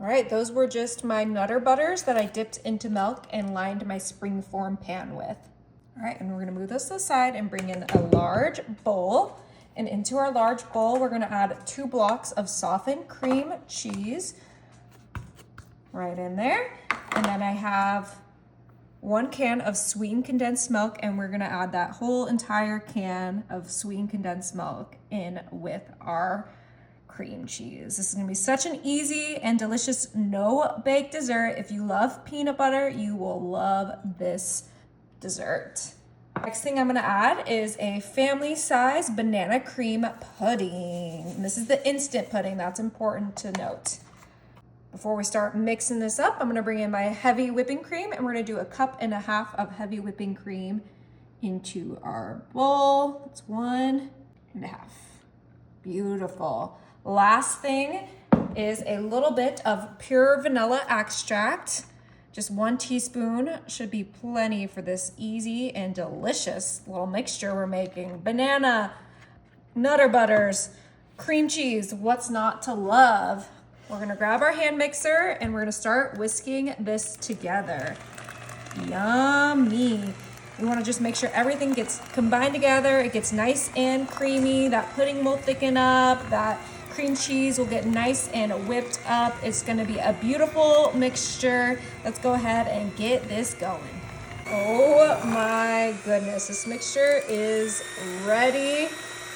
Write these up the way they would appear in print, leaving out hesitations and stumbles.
All right, those were just my Nutter Butters that I dipped into milk and lined my springform pan with. All right, and we're gonna move this to the side and bring in a large bowl. And into our large bowl, we're gonna add 2 blocks of softened cream cheese right in there. And then I have 1 can of sweetened condensed milk, and we're gonna add that whole entire can of sweetened condensed milk in with our cream cheese. This is gonna be such an easy and delicious no-bake dessert. If you love peanut butter, you will love this dessert. Next thing I'm gonna add is a family size banana cream pudding. And this is the instant pudding, that's important to note. Before we start mixing this up, I'm gonna bring in my heavy whipping cream, and we're gonna do 1.5 cups of heavy whipping cream into our bowl. That's 1.5 cups. Beautiful. Last thing is a little bit of pure vanilla extract. Just 1 teaspoon should be plenty for this easy and delicious little mixture we're making. Banana, Nutter Butters, cream cheese, what's not to love? We're gonna grab our hand mixer and we're gonna start whisking this together. Yummy. We wanna just make sure everything gets combined together. It gets nice and creamy. That pudding will thicken up. That cream cheese will get nice and whipped up. It's gonna be a beautiful mixture. Let's go ahead and get this going. Oh my goodness, this mixture is ready.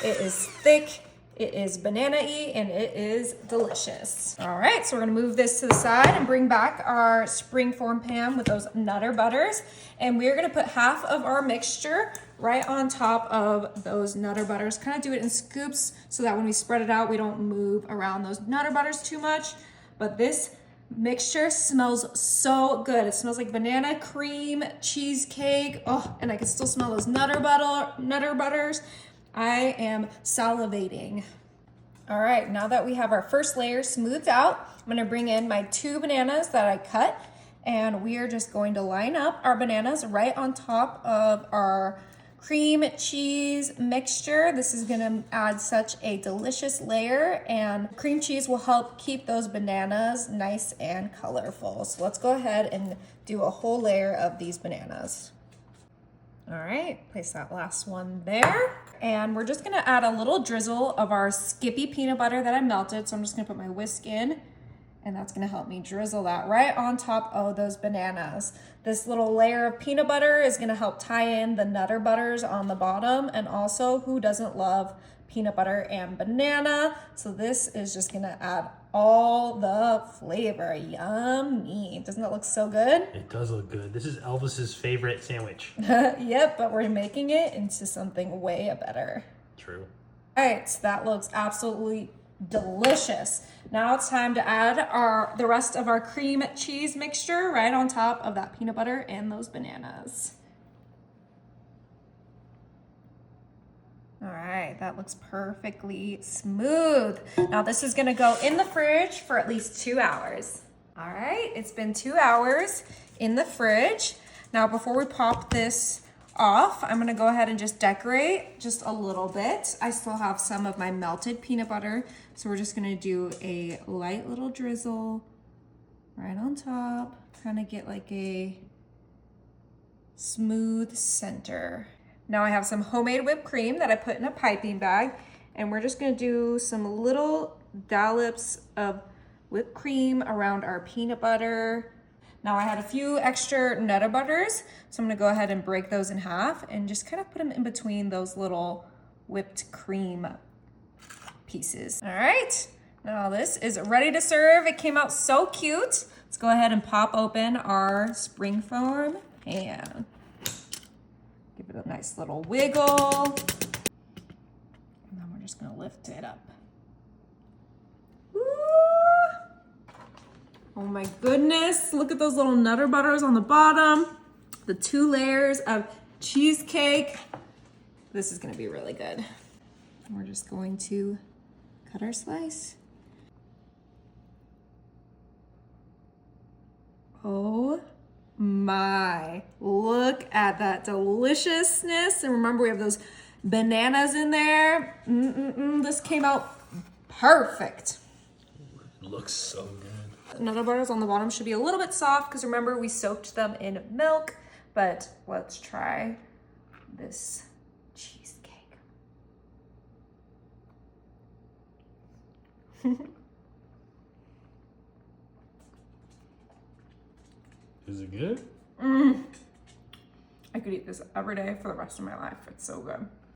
It is thick, it is banana-y, and it is delicious. All right, so we're gonna move this to the side and bring back our springform pan with those Nutter Butters. And we're gonna put half of our mixture right on top of those Nutter Butters. Kind of do it in scoops so that when we spread it out, we don't move around those Nutter Butters too much. But this mixture smells so good. It smells like banana cream cheesecake. Oh, and I can still smell those Nutter Butters. I am salivating. All right, now that we have our first layer smoothed out, I'm gonna bring in my 2 bananas that I cut, and we are just going to line up our bananas right on top of our cream cheese mixture. This is gonna add such a delicious layer, and cream cheese will help keep those bananas nice and colorful. So let's go ahead and do a whole layer of these bananas. All right, place that last one there. And we're just gonna add a little drizzle of our Skippy peanut butter that I melted. So I'm just gonna put my whisk in, and that's gonna help me drizzle that right on top of those bananas. This little layer of peanut butter is gonna help tie in the Nutter Butters on the bottom, and also, who doesn't love peanut butter and banana? So this is just gonna add all the flavor. Yummy. Doesn't that look so good? It does look good. This is Elvis's favorite sandwich. Yep, but we're making it into something way better. True. All right, so that looks absolutely delicious. Now it's time to add the rest of our cream cheese mixture right on top of that peanut butter and those bananas. All right, that looks perfectly smooth. Now this is gonna go in the fridge for at least 2 hours. All right, it's been 2 hours in the fridge. Now before we pop this off, I'm gonna go ahead and just decorate just a little bit. I still have some of my melted peanut butter, so we're just gonna do a light little drizzle right on top, kind of get like a smooth center. Now I have some homemade whipped cream that I put in a piping bag, and we're just gonna do some little dollops of whipped cream around our peanut butter. Now I had a few extra Nutter Butters, so I'm gonna go ahead and break those in half and just kind of put them in between those little whipped cream pieces. All right, now this is ready to serve. It came out so cute. Let's go ahead and pop open our springform pan. Give it a nice little wiggle. And then we're just gonna lift it up. Woo! Oh my goodness, look at those little Nutter Butters on the bottom. The 2 layers of cheesecake. This is gonna be really good. And we're just going to cut our slice. Oh my, look at that deliciousness. And remember, we have those bananas in there. This came out perfect. It looks so good. Nutter butters on the bottom should be a little bit soft because remember we soaked them in milk, but let's try this cheesecake. Is it good? I could eat this every day for the rest of my life. It's so good.